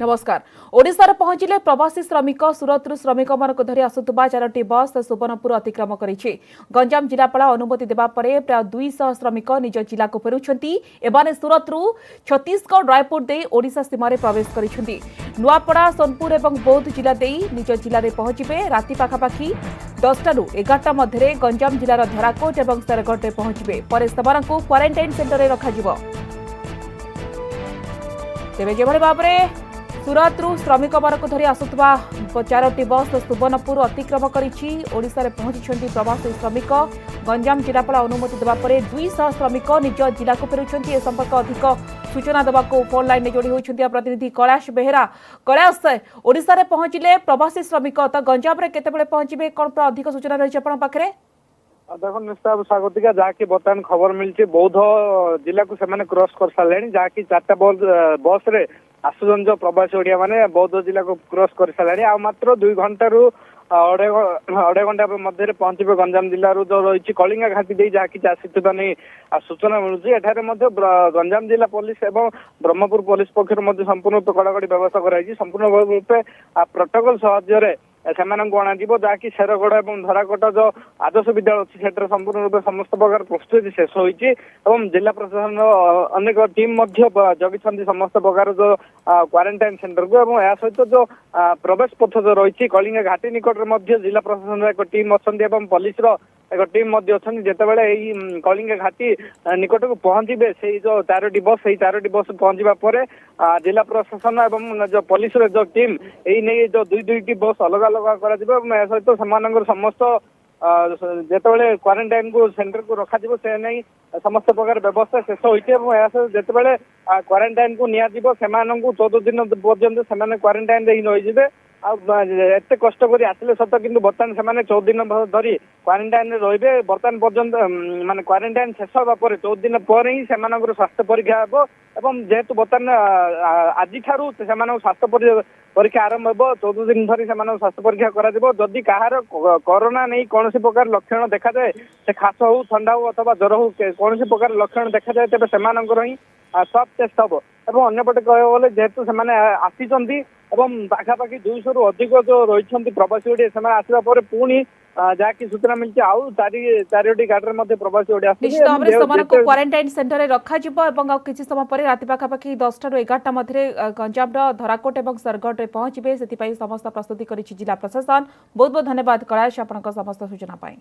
नमस्कार। ओडिशार पहुंचिले प्रवासी श्रमिक सुरतरू श्रमिक मानक धरी आसुवा 4टी बस सुवर्णपुर अतिक्रम करिछि। गंजाम जिलापाल अनुमति देबा परे प्राय 200 श्रमिक निज जिला को फेरुछंती। एबाने सुरतरू छत्तीसगढ़ रायपुर दे ओडिशा सीमारे प्रवेश करिछंती। नुआपड़ा सोनपुर एवं बौद्ध जिला दे निज जिले में पहुंचे। राति पाखापाखि 10टारू 11टा मध्य गंजाम जिलार धराकोट और शेरगढ़ में पहुंचे। पर सेमानंकु क्वारंटाइन सेंटर में रखाजिबो। तेबे जेभଳି भाबरे सुरतरू श्रमिक मानक धरी आसुवा 4टी बस सुवर्णपुर अतिक्रम करिछि। ओडिशा रे पहुंची प्रवासी श्रमिक। गंजाम जिलापाल अनुमति देबा परे 200 श्रमिक निज जिला को फेरुछंती। ए संपर्क अधिक सूचना देबा को फोन लाइन में जोड़ी होइछंती प्रतिनिधि कैलाश बेहेरा। कैलाश, ओडिशा रे पहुंचिले प्रवासी श्रमिक तो गंजाम रे केतेबेले पहुंचीबे कोन अधिक सूचना रहिछ आपण पाखरे? देखो निश्चय स्वागतिका जहाँकि बर्तमान खबर मिली बौद्ध जिला को से क्रॉस कर सारे जहाँकि 4टा बस रे आसुचन जो प्रवासी ओडिया माने बौद्ध जिला को क्रॉस कर सारे आ मात्र 2 घंटारू अढ़े घंटा मध्य पहुंचे गंजाम जिलूर जो रही कलिंगा घाटी दे जहाँकि आसिता नहीं सूचना मिलूँ। एठारे गंजाम जिला पुलिस एवं ब्रह्मपुर पुलिस पक्ष संपूर्ण रूप कड़ाकड़ी व्यवस्था कराई। संपूर्ण रूपे प्रोटोकॉल साहाय्य से जहाँकि शेरगढ़ और धराकोट जो आदर्श विद्यालय अच्छी से संपूर्ण रूप समस्त प्रकार प्रस्तुति शेष होती। जिला प्रशासन अनेक टीम जगी समस्त प्रकार जो क्वारंटाइन सेंटर को यह सहित जो प्रवेश पथ जो रही कलिंगा घाटी निकट में जिला प्रशासन एक टीम अच्छा पुलिस एक टीम जितेबाला कलिंगा घाटी निकट को पहुंचे से जो 4टी बस पहुंचा पर जिला प्रशासन और जो पुलिस जो टीम यही जो 2-2टी बस अलग अलग कर सहित समस्त जितेबाला क्वारंटाइन को सेंटर को रखा से नहीं समस्त प्रकार व्यवस्था शेष होती। जितेबाला क्वारंटाइन को नियाजिबो से 14 दिन पर्यंत से क्वारंटाइन रही एत कष्ट कर आसिले सत कि बर्तमान से 14 दिन धरी क्वारंटाइन रे बर्तमान पर्यंत माने क्वारंटाइन शेष होगा 14 दिन पर ही स्वास्थ्य परीक्षा हम जेहेतु बर्तमान आज ठारू स्वास्थ्य परीक्षा आरंभ हो 14 दिन धरी स्वास्थ्य परीक्षा करी कहार कोरोना नहीं कौन प्रकार लक्षण देखा जाए से खास हो ठंडा हो अथवा ज्वर हो कौन प्रकार लक्षण देखा जाए तेज से ही सब टेस्ट हम और अंपटे कह जेहेतु से आसी पाखापाखि 200 रु अधिक जो रही प्रवासी ओडिया से आसवा पुणी जहाँकि सूचना मिलती आउ 4टी गाड़ी प्रवासी ओडिया क्वारंटाइन सेंटर में रखा किसी समय पर राति पाखापाखि 10टारू 11टा मध्य गंजाम धराकोट और शेरगढ़ में पहुंचे। से समस्त प्रस्तुति कर जिला प्रशासन। बहुत बहुत धन्यवाद कैलाश आपन समस्त सूचना पाई।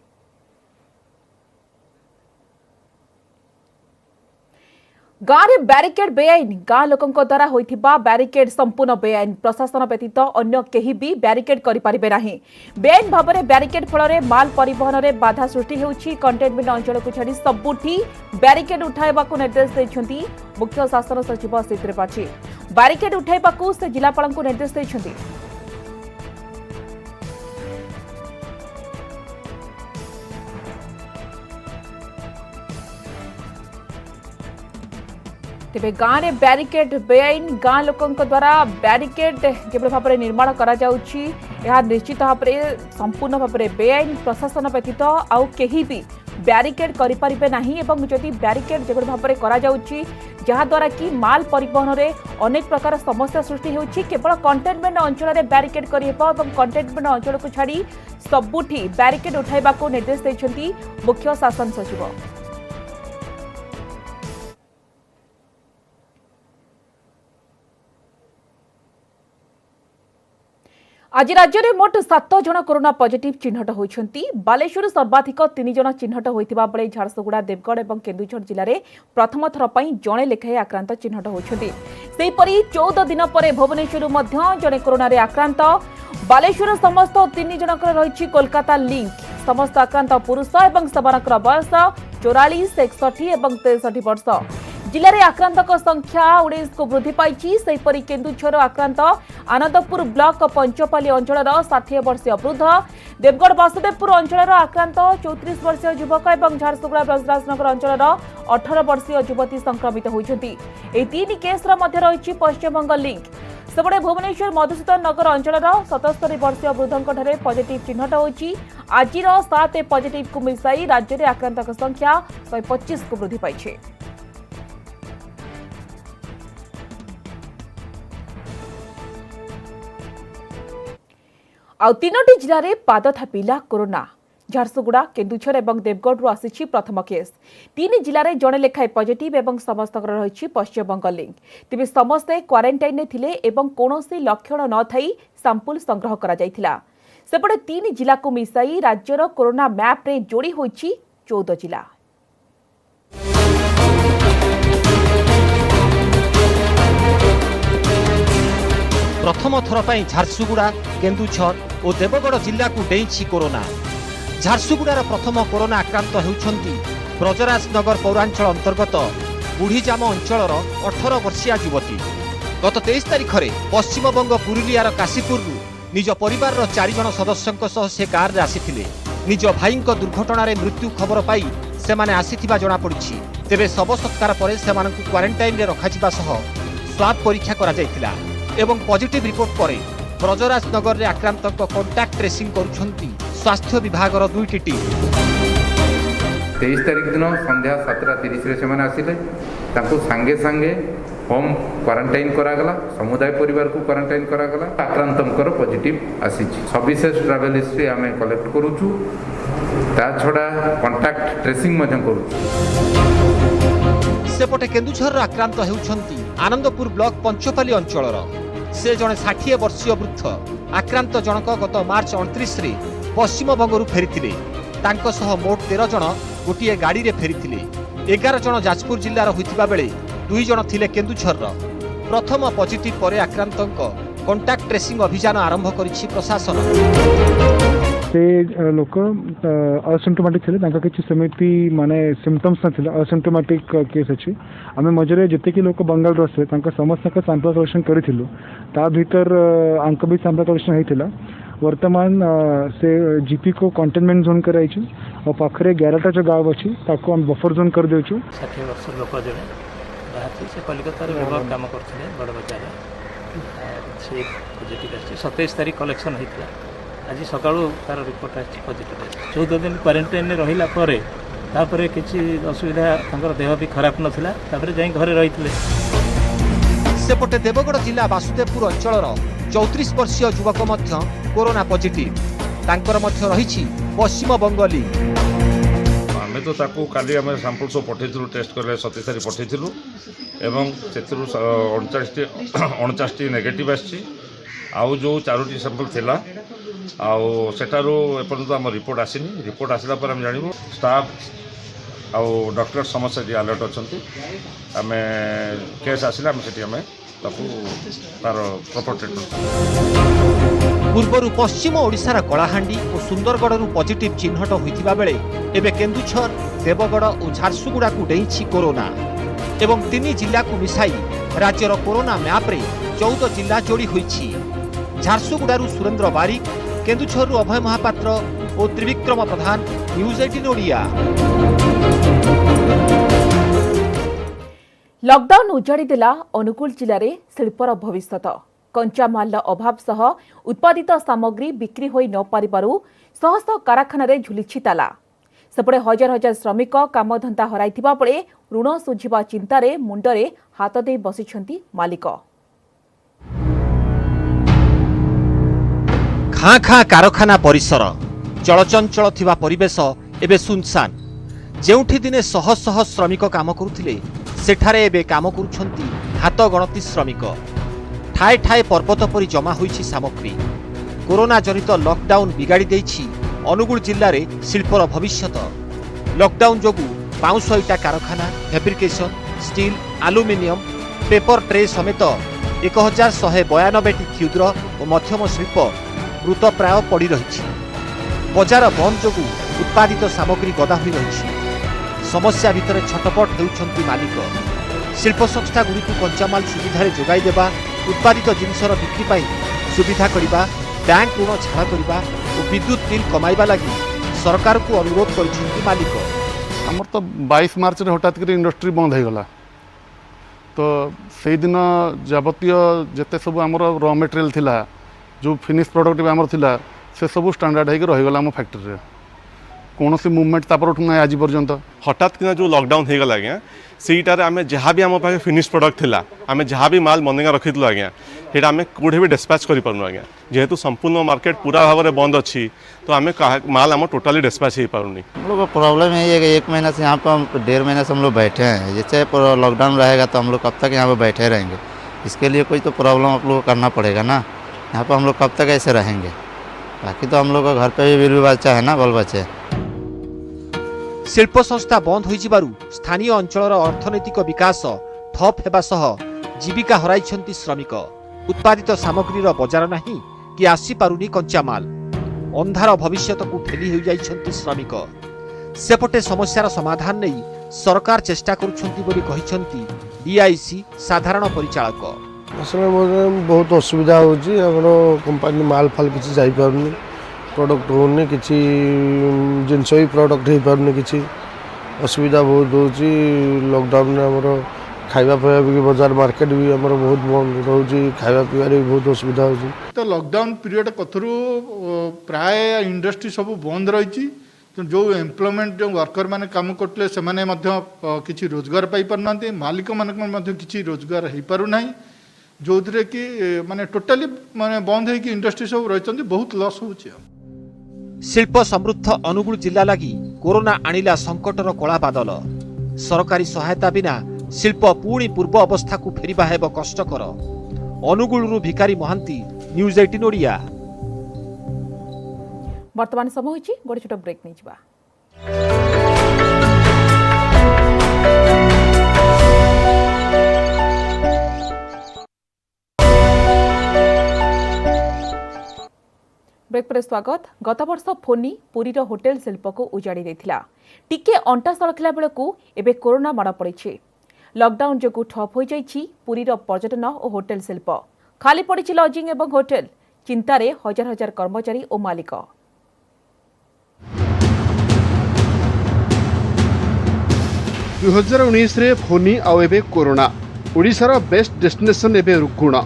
गाँव में बैरिकेड बेआईन गाँ लोकों द्वारा होइथिबा बैरिकेड संपूर्ण बेआईन। प्रशासन व्यतीत अन्य केही भी बैरिकेड करि पारिबे नाही। बेआईन भाव में बैरिकेड फल माल परिवहन में बाधा सृष्टि होउछि। कंटेनमेंट अंचल को छाड़ी सबुठी बैरिकेड उठाइबाकू निर्देश दैछन्ती मुख्य शासन सचिव श्री त्रिपाठी। बैरिकेड उठाइबाकू से जिलापाल को निर्देश दैछन्ती। तेबे गाँव में बैरिकेड बेआईन गाँ लोकों द्वारा बैरिकेड किभली भाव में निर्माण करा जाउछि यह निश्चित भाव में संपूर्ण भाव में बेआईन। प्रशासन व्यतीत आउ केही भी बैरिकेड करि पारिबे नाही एवं जदि बैरिकेड जेभली भाव में करा जाउछि जहा द्वारा कि माल परिवहन में अनेक प्रकार समस्या सृष्टि होउछि। केवल कंटेनमेंट अंचल में बैरिकेड करिहेबो एवं कंटेनमेंट अंचल को छाड़ी सबुठी बैरिकेड उठाइबाकू निर्देश दैछन्ती मुख्य शासन सचिव। आज राज्य में मोट 7 जन कोरोना पॉजिटिव चिन्हट होइछन्ती। बालेश्वर सर्वाधिक 3 जन चिन्हट होइतिबा बेले झारसुगुड़ा देवगढ़ और केन्दुझर जिले में प्रथम थर पई जणे लेखाए आक्रांत चिन्हट होइछन्ती। सेहीपरि 14 दिन पर भुवनेश्वर मध्य जणे कोरोना रे आक्रांत। बालेश्वर समस्त 3 जनकर रहिछि कोलकाता लिंक। समस्त आक्रांत पुरुष और सेमानकर बयस 44, 61 और 63 वर्ष। जिले में आक्रांतक संख्या 19 को वृद्धि पाई। सेहीपरि केन्दुझर आक्रांत आनंदपुर ब्लॉक पंचपाली अंचल 60 वर्षीय वृद्ध। देवगढ़ वासुदेवपुर अंचल आक्रांत 34 वर्षीय युवक और झारसुगुड़ा ब्रजराजनगर अंचल 18 वर्षीय युवती संक्रमित होती। 3 केस रही पश्चिमबंग लिंक। सेपटे भुवनेश्वर मधुसूदन नगर अंचल 77 वर्षीय वृद्धों पॉजिटिव चिन्हट होती। आज 7 पॉजिटिव को मिसाई राज्य में आक्रांतक संख्या 125 को वृद्धि पाई। आउ तीनोटी जिले में पाद थापिला कोरोना। झारसुगुड़ा केन्दुझर और देवगढ़ आसी प्रथम केस। 3 जिले में जड़े लेखाएं पॉजिटिव और समस्त रही पश्चिमबंग लिंक। तेज समस्ते क्वारंटाइन थे और कौन लक्षण न थी सैंपल संग्रह करा। सेपटे 3 जिला को मिसाई राज्यर कोरोना मैप रे जोड़ी होईछि 14 जिला। प्रथम थर पर झारसुगुड़ा केन्दुझर और देवगढ़ जिला को डेईछि कोरोना। झारसुगुड़ार प्रथम कोरोना आक्रांत होउछंती ब्रजराजनगर पौरांचल अंतर्गत बुढ़ीजाम अंचलर 18 वर्षीय युवती। गत 23 तारिख में पश्चिमबंग पुरुलियार काशीपुर निज परिवार 4 जन सदस्यों सह से कार रे आसीथिले। निज भाई दुर्घटना रे मृत्यु खबर पाई सेमाने आसीथिबा जणा पड़िछि। तेबे शव सत्कार पर सेमानकु क्वारंटाइन रे रखाजिबा सह स्वाब परीक्षा करा जायतिला एवं पॉजिटिव रिपोर्ट पर ब्रजराजनगर रे आक्रांतक कॉन्टैक्ट ट्रेसिंग करुछंती स्वास्थ्य विभाग 2टी टीम। 23 तारिख दिन संध्या 7:30 से आसिले सांगे सांगे होम क्वारंटाइन करागला। समुदाय परिवार को क्वारंटाइन करागला। आक्रांतंकर पॉजिटिव आसी सविशेष ट्रैवल हिस्ट्री आम कलेक्ट करूछु। ता छड़ा कॉन्टैक्ट ट्रेसिंग मध्य करूछु। सेपटे केन्दुझर आक्रांत हेउछंती आनंदपुर ब्लॉक पंचपाली अंचलर से जड़े 60 वर्षीय वृद्ध। आक्रांत जनक गत मार्च 29 रे पश्चिमबंगरू फेरीथिले। तांको सह मोट 13 जन गोटे गाड़ी रे फेरीथिले। 11 जन जाजपुर जिल्लार होइतिबा बेले 2 जन थिले केन्दुझर। प्रथम पॉजिटिव पर आक्रांतक कॉन्टैक्ट ट्रेसिंग अभियान आरंभ करिछि प्रशासन। से लोक असिम्टोमेटिक थे कि सेमती माने सिम्पटम्स ना असिम्टोमेटिक केस अच्छी आम मझे जिते लोक बंगाल रसे समस्त सैंपल कलेक्शन करूँ। ता भीतर आंक भी सैंपल कलेक्शन होता। वर्तमान से जीपी को कंटेनमेंट जोन कराई और पाखे 11टा जो गाँव अच्छी हम बफर जोन कर देचु। 60 वर्ष लोक जड़े बाहर से कलिकतार काम करते बड़ बजार से पॉजिटिव आसी 27 तारिख कलेक्शन होता। आज सका तार रिपोर्ट पॉजिटिव 14 दिन क्वारंटाइन रहिला परे तापरे किछि असुविधा तांकर देह भी खराब नथिला तापरे जाई घरे रहितले। सेपटे देवगढ़ जिला वासुदेवपुर अंचलर 34 वर्षीय युवक मध्य कोरोना पॉजिटिव। तांकर मध्य रहिछि पश्चिमबंग लिंक। आमे तो ताकू काली आमे सैंपल सब पठेइथिलु टेस्ट करले 27 तारिख पठेइथिलु एवं सेथिरु 49 नेगेटिव आछि। आउ जो 4टी सैंपल थिला आउ सेटारो एपर्यंत आम रिपोर्ट आसीनी। रिपोर्ट आसला पर हम जानिबो स्टाफ आउ डॉक्टर समस्त जी अलर्ट अछंती। आमे केस आसिला हम सेठी आमे ताकू तार प्रॉपर ट्रीटमेंट। पूर्वर पश्चिम ओडिशार कलाहांडी और सुंदरगढ़ पॉजिटिव चिन्हट होइतिबा बेले एबे केन्दुझर देवगढ़ और झारसुगुड़ा को डेईछि कोरोना एवं 3 जिला को मिसाई राज्यर कोरोना मैप रे 14 जिला जोड़ी होइछि। झारसुगुड़ारू सुरेंद्र बारिक, केन्दुझरु अभय महापात्र और त्रिविक्रम प्रधान, न्यूज 18 ओडिया। लॉकडाउन उजाड़ी देला अनुगुल जिले में शिल्पर भविष्यत। कंचामाल अभाव सह उत्पादित सामग्री बिक्री होई न पारिबारु शह शह कारखाना रे झुलिछि ताला। सेपटे हजार हजार श्रमिक कामधंदा हराइथिबा बेले ऋण सुझिबा चिंतारे मुंडरे हाथ दे बसिछंती मालिक। खाँ खाँ कारखाना परिसर चलचंचल थिबा परिवेश एबे सुनसान। जेउठी दिने शह शह श्रमिक काम करुथिले सेठारे एबे काम करुछंती हाथ गणती श्रमिक। ठाए ठाए पर्वत परि जमा होईछि सामग्री। कोरोना जनित लॉकडाउन बिगाड़ी देइछि अनुगुल जिल्ला रे शिल्पर भविष्यत। लॉकडाउन जोगु पाउंस इटा कारखाना, fabrication, steel, aluminium, paper tray समेत 1192टी क्षुद्र और मध्यम शिल्प मृत प्राय पड़ी रही। बजार बंद जोगु उत्पादित सामग्री गदा हुई रही। समस्या भितर छटपट हेउछंती मालिक। शिल्प संस्था गुड़ी कंचामाल सुविधा जोगाई देबा, उत्पादित जिनसर बिक्री पाई सुविधा करिबा, बैंक ऋण छाड़ करिबा और विद्युत बिल कमाइबा लागि सरकार को अनुरोध करिसेंती मालिक। हमर तो 22 मार्च रे हठात कर इंडस्ट्री बंद हो गला। तो से दिन जावतीय जेते सब हमर रॉ मटेरियल थिला, जो फिनिश प्रोडक्ट भी आमर थिला, से सब स्टैंडर्ड होकर रहीगला आम फैक्ट्री। कौन मुवमेंट ना आज पर्यंत हठात कि जो लॉकडाउन हो गला आज्ञा सेटार आम जहाँ भी आम पाखे फिनिश प्रोडक्ट थिला आम जहाँ भी माल बनेगा रखी आज्ञा सेटा आम कौटे भी डिस्पैच करूँ आज्ञा जेहेतु संपूर्ण मार्केट पूरा भाव में बंद अच्छी तो आम माल आम टोटाली डिस्पैच हो पारूनी। हम लोग का प्रॉब्लम है ये कि 1 महीना से यहाँ पर 1.5 महीना से हम लोग बैठे हैं। जैसे लॉकडाउन रहेगा तो हम लोग कब तक यहाँ पर बैठे रहेंगे? इसके लिए कोई तो प्रॉब्लम आप लोग को करना पड़ेगा ना। यहाँ पर हम लोग कब तक ऐसे रहेंगे? बाकी तो हम लोग का घर पे भी बीवी बच्चा है ना, बाल बच्चे। शिल्प संस्था बंद होइजिबारु स्थानीय अंचलर अर्थनैतिक विकास ठप हेबा सह जीविका हराइछन्ति श्रमिक। उत्पादित सामग्रीर बजार नाही कि आसी पारुनी कच्चा माल। अंधार भविष्यत को ठेली हो जाइछन्ति श्रमिक। सेपटे समस्यार समाधान नहीं सरकार चेष्टा करुछन्ति बोली कहिछन्ति डीआईसी साधारण परिचालक। असल में बहुत असुविधा होची हमरो कंपनी माल फाल किसी जाई पारुनी, प्रोडक्ट होनी किसी जिनस भी प्रोडक्ट हो पारुनी, किसी असुविधा बहुत होची। लॉकडाउन में हमरो खाइबा पीवा भी बाजार मार्केट भी हमरो बहुत बंद रोची, खाइबा पीवा भी बहुत असुविधा होची। तो लॉकडाउन पीरियड कथरू प्राय इंडस्ट्री सब बंद रही जो एम्प्लॉयमेंट जो वर्कर माने काम करते से माने मध्य किसी रोजगार पाई पारना, मालिक मान किसी रोजगार हो पारना जो कि माने टोटाली माने बंद है कि इंडस्ट्री सब रही बहुत लॉस होची। शिल्प समृद्ध अनुगुल जिला लगी कोरोना आनिला संकटर कला बादल। सरकारी सहायता बिना शिल्प पुणी पूर्व अवस्था को फेरिबा हेब कष्टकर। अनुगुलरु भिकारी महांती, न्यूज 18 ओडिया। वर्तमान समय होइछि गोटे छोट ब्रेक नै जिबा। ब्रेक पर स्वागत। गत वर्ष फोनी पुरीर होटेल शिल्प को उजाड़ी देथिला। टिके अंटा सळखिला बेलकू एबे कोरोना माड़ पड़िछि। लॉकडाउन जोगु ठप हो जाइछि पुरीर पर्यटन और होटेल शिल्प। खाली पड़िछि लॉजिंग एवं होटेल। चिंतारे हजार हजार कर्मचारी और मालिक। 2019 रे फोनी आउ एबे कोरोना ओडिशार बेस्ट डेस्टिनेशन एबे रुकुण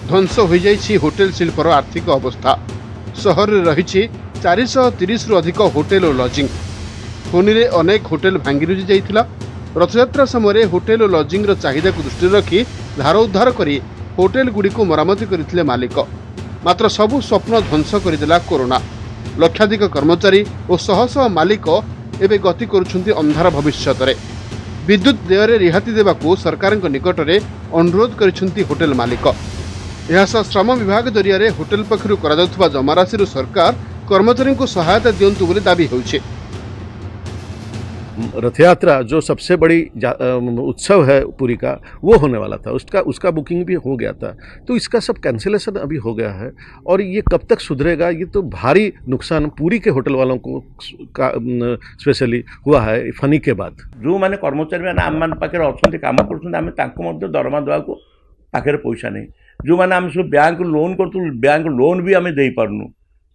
ध्वंस हो जाइछि होटेल शिल्पर आर्थिक अवस्था। सहर रे रहिछि 430 रु अधिक होटेल और लॉजिंग। फोनी रे अनेक होटेल भांगी रुजी जाइथिला। रथयात्रा समय होटेल और लॉजिंग रो चाहिदा को दृष्टि रखी धार उद्धार करी होटेल गुडी को मरामती करथिले मालिक। मात्र सबु स्वप्न ध्वंस करदेला कोरोना। लक्षाधिक कर्मचारी और शह शह मालिक एबे गति करुछन्ति अंधार भविष्यत रे। विद्युत देय रिहाती देवाकू सरकार निकट में अनुरोध करिसेंति होटेल मालिक। यह श्रम विभाग जरिया रे होटेल पक्षरु करा जाउथबा जमाराशि सरकार कर्मचारी को सहायता दियंतु बोली दाबी होउछे। रथ यात्रा जो सबसे बड़ी उत्सव है पुरी का वो होने वाला था, उसका बुकिंग भी हो गया था, तो इसका सब कैंसिलेशन अभी हो गया है। और ये कब तक सुधरेगा, ये तो भारी नुकसान पुरी के होटल वालों को स्पेशली हुआ है फनी के बाद। जो माने कर्मचारी मैंने आम मान पाखे अच्छा कम कर दरमा देवा को पाखे पैसा नहीं। जो मैंने आम सब बैंक लोन करूँ, बैंक लोन भी आम दे पार्नु।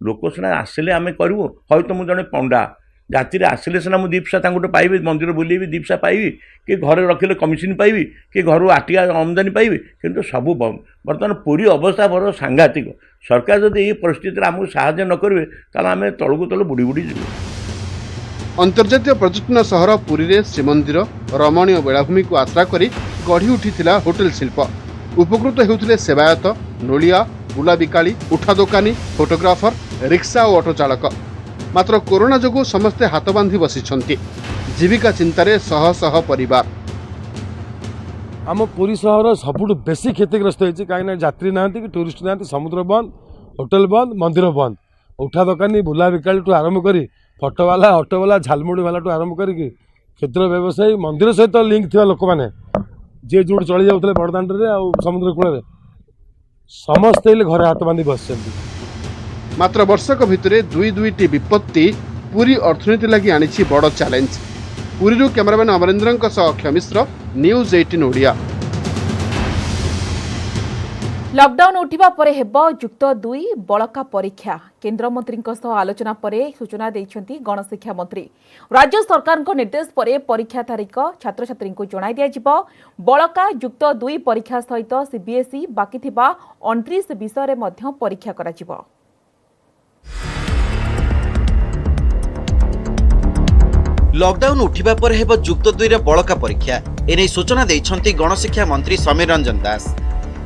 लोक सीना आसिले आम करूँ। हयत तो मुझे पंडा राति आसिले सीना मुझे दीपसा गोटे पाइबी, मंदिर बुलेबी दीपसा पाइबी, कि घर रखिले कमिशन पाइबी, कि घर आटिया आमदानी पाइबी, किंतु सबू बंद। बर्तमान पूरी अवस्था बड़ सांघातिक। सरकार जब ये परिस्थिति आमको साहाय्य न करेंगे ताल आम तलू तल बुड़ी बुड़ी जीव। अंतर्जातीय पर्यटन सहर पुरी रे श्रीमंदिर रमणीय बेलाभूमि को आश्रा करी गढ़ी उठिथिला होटेल शिल्प। उपकृत हेउथिले सेवायत, नोलिया, बुला बिकाली, उठा दोकानी, फोटोग्राफर, रिक्शा और ऑटो चालक। मात्र कोरोना जोगु समस्ते हाथ बांधि बसिछन्ति। जीविका चिंतारे शह शह परिवार। आम पुरी सहर सबुठ बेसी क्षतिग्रस्त होती कहीं यात्री ना कि टूरिस्ट ना, समुद्र बंद, होटेल बंद, मंदिर बंद, उठा दोकानी, बुला बिकाली आरंभ करी फोटोवाला, ऑटोवाला, झालमुड़ी वाला आरंभ करी क्षेत्र व्यवसायी, मंदिर सहित लिंक थी लोक मैंने जी जोड़ चली जाते बड़दाण्ड समुद्र कूल समस्ते घर हाथ बांधि बस। मात्र वर्षक भितरे दुईटी विपत्ति पुरी अर्थनीति लगी आनिछि बड़ चैलेंज। पुरीरू कैमरामैन अमरेंद्रଙ୍କ सह अक्षय मिश्र, न्यूज 18 ओडिया। लॉकडाउन उठिबा परे हेबो युक्त 2 बळका परीक्षा। केंद्र मंत्रीଙ୍କ सह आलोचना परे सूचना दैछन्ती गणशिक्षा मंत्री। राज्य सरकारଙ୍କ निर्देश परे परीक्षा तारीख छात्र छात्री को जणाई दिया जिवो। बळका युक्त 2 परीक्षा सहित सीबीएसई बाकी थिबा 29 विषय रे मध्य परीक्षा करा जिवो। लॉकडाउन उठिबा पर हेब जुक्त 2 रे बळका परीक्षा एने सूचना दैछंती गणशिक्षा मंत्री समीर रंजन दास।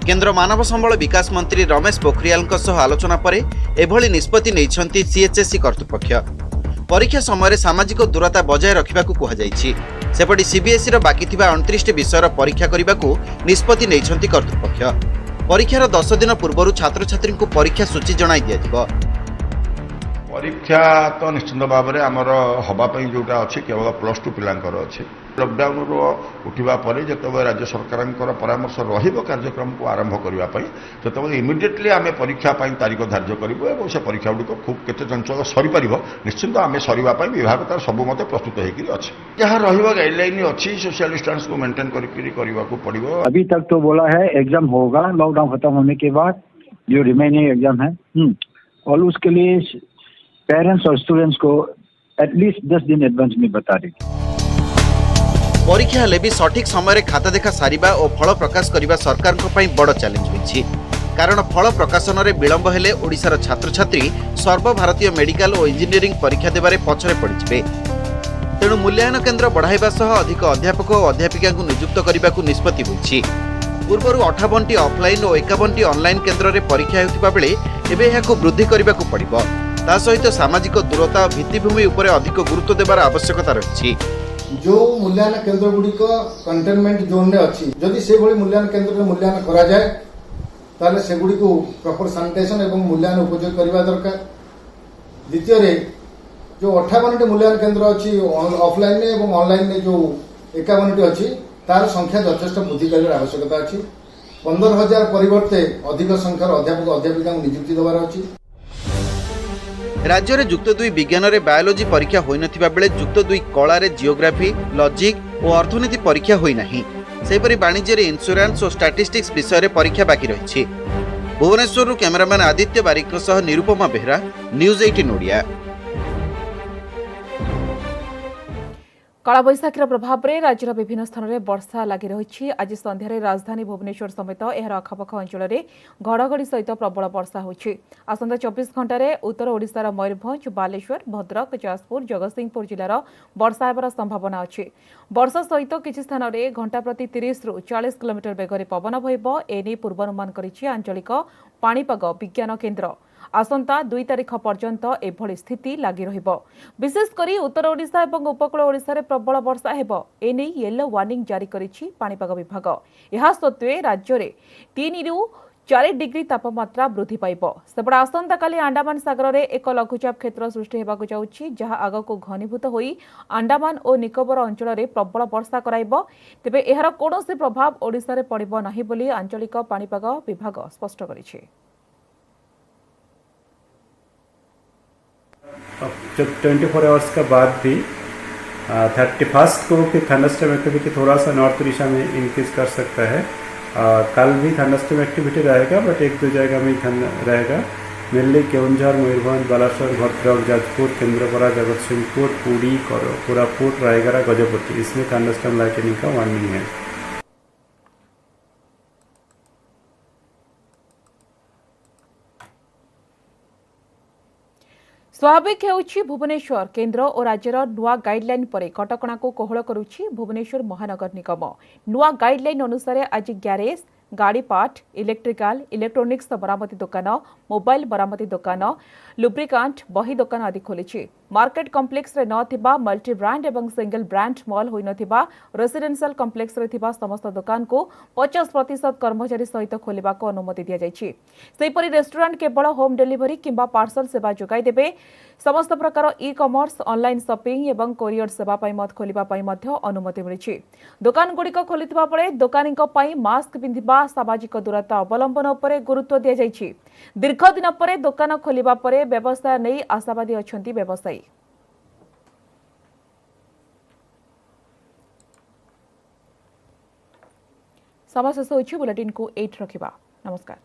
केंद्र मानव संबल विकास मंत्री रमेश पोखरियाल सह आलोचना पर एभली निष्पत्ति नैछंती सीएचएससी कर्तृपक्ष। परीक्षा समय सामाजिक दूरता बजाय रखिबाकू कुहा जायछि। सेपटी सीबीएसई रो बाकी थिबा 29 विषयर परीक्षा करिबाकू निष्पत्ति नैछंती कर्तृपक्ष। परीक्षार 10 दिन पूर्व छात्र छात्री को परीक्षा सूची जणाई दिया। परीक्षा तो निश्चित भाव में आमर हवापाई जोटा अच्छी केवल +2 पिलांकर अच्छी। लॉकडाउन उठा पर जो राज्य सरकार परामर्श कार्यक्रम को आरंभ करने जो इमिडिएटली आम परीक्षा तारीख धार्य करूँ से परीक्षा गुड़िक खूब केते चंचल सरी पार निश्चिंत आम सरवाई विभाग तार सब मत प्रस्तुत होती जहाँ गाइडलाइन अच्छी सोशल डिस्टेंस को मेंटेन करने को पड़ो। अभी तक तो बोला है एग्जाम होगा लॉकडाउन खत्म होने के बाद जो रिमेनिंग एग्जाम है और उसके लिए पेरेंट्स और स्टूडेंट्स को एटलीस्ट 10 दिन एडवांस में बता दें। परीक्षा हेले भी सठिक समय खाता देखा सारिबा और फल प्रकाश करने सरकार बड़ चैलेंज होइछि। कारण फल प्रकाशन में विलंब हेले ओडिशार छात्र छात्री सर्वभारतीय मेडिकल और इंजीनियरिंग परीक्षा देबारे पछरे पड़िजिबे। तेणु मूल्यांकन केन्द्र बढ़ाइबा सह अधिक अध्यापक और अध्यापिका नियुक्त करने को निष्पत्ति होइछि। पूर्व 58टी ऑफलाइन और 51टी ऑनलाइन केन्द्र में परीक्षा हेउथिबा बेले एबे एहाकु वृद्धि करने को पड़िबो। ता सहित सामाजिक दूरता और भित्तिभूमि उपर अधिक गुरुत्व देवार आवश्यकता रही। जो मूल्यांकन केन्द्र गुड़िक कंटेनमेंट जोन रे अच्छी जदि से भली मूल्यांकन केन्द्र में मूल्यांकन करा जाए ताले से गुड़ी को प्रॉपर सैनिटाइजेशन एवं मूल्यांकन उपयोग करबा दरकार। द्वितीय रे जो 58टी मूल्यांकन केन्द्र अच्छी ऑफलाइन में एवं ऑनलाइन में जो 51टी अच्छी तार संख्या यथेष्ट वृद्धि कर आवश्यकता अच्छी। 15,000 परिवर्ते अधिक संख्यार अध्यापक अध्यापिका नियुक्ति देवार अच्छी। राज्य में जुक्त 2 विज्ञान में बायोलोजी परीक्षा होई नथिबा बेले जुक्त 2 कला रे जियोग्राफी लॉजिक और अर्थनीति परीक्षा होई नाही। सेपरि वाणिज्य रे इंश्योरेंस और स्टैटिस्टिक्स विषय रे परीक्षा बाकी रही। भुवनेश्वर कैमरामैन आदित्य बारिक सह निरुपमा बेहरा न्यूज 18 ओडिया। कालबैशाखीर प्रभाव में राज्यर विभिन्न स्थान में वर्षा लगी रही। आज संध्यारे राजधानी भुवनेश्वर समेत यार आखपाख अंचल में घड़घड़ी सहित प्रबल वर्षा होछि। आसंता 24 घंटे उत्तर ओडिशार मयूरभंज बालेश्वर भद्रक जाजपुर जगतसिंहपुर जिलार वर्षा हेबार संभावना अछि। वर्षा सहित किछि स्थान में घंटा प्रति 30 ରୁ 40 किलोमीटर बेगरे पवन बहिब एने पूर्वानुमान करिछि आंचलिक पाणीपाग विज्ञान केन्द्र। आसंता 2 तारिख पर्यंत एभली स्थिति लगी रहिब। विशेषकर उत्तर ओडिशा और उपकूल ओडिशा रे प्रबल वर्षा हेब एने येलो वार्निंग जारी करिछि पाणीपाग विभाग। यहा सत्वे राज्य में 3 ରୁ 4 डिग्री तापमात्रा वृद्धि पाइब। सेपटे आसंता काली अंडमान सागर में एक लघुचाप क्षेत्र सृष्टि होगाकू जाउछि जहां आगकू घनीभूत होई अंडमान और निकोबर अंचल में प्रबल वर्षा कराइब। तेबे एहार कोनोसी प्रभाव ओडिशा रे पड़िब नाही बोली आंचलिक पाणीपाग विभाग स्पष्ट करिछि। 24 आवर्स का बाद भी 31st को फिर थंडरस्टॉर्म एक्टिविटी थोड़ा सा नॉर्थ उड़ीसा में इंक्रीज कर सकता है। कल भी थंडरस्टॉर्म एक्टिविटी रहेगा बट 1-2 जगह में रहेगा। मेनली केउंझर मयूरभंज बालासोर भद्रक जाजपुर केन्द्रापड़ा जगतसिंहपुर पुरी कोरापुट रायगढ़ गजपति इसमें थंडरस्टॉर्म लाइटनिंग का वार्निंग है। स्वाभाविक हेउछि भुवनेश्वर केन्द्र और राज्यर नुआ गाइडलाइन पर कटकणा को कोहल करुछि भुवनेश्वर महानगर निगम। नुआ गाइडलाइन अनुसार आज ग्यारेज गाड़ी पार्ट इलेक्ट्रिकल इलेक्ट्रोनिक्स बरामती दुकान मोबाइल बरामती दुकान लुब्रिकांट बही दुकान आदि खोली। मार्केट कम्प्लेक्स रे नथिबा मल्टी ब्रांड एवं सिंगल ब्रांड मॉल होई नथिबा रेसिडेंशियल कम्प्लेक्स रे थिबा समस्त दुकान को 50% कर्मचारी सहित खोलिबा को अनुमति दिया जायछि। सेहिपरि रेस्टोरेंट केवल होम डिलीवरी किंबा पार्सल सेवा जोगाई देबे। समस्त प्रकार ई कॉमर्स ऑनलाइन शॉपिंग एवं कोरियर सेवा पई मत खोलिबा पई मध्य अनुमति मिलिछि। दुकान गुड़िक खोलिथिबा परे दुकानीक पई मास्क पिंधिबा सामाजिक दूरता अवलंबन उपरे गुरुत्व दिया जायछि। दीर्घ दिन परे दुकान खोलिबा परे व्यवसाय नै आशावादी अछंती व्यवसायी। समय शेष होइछि बुलेटिन को 8 रखिबा। नमस्कार।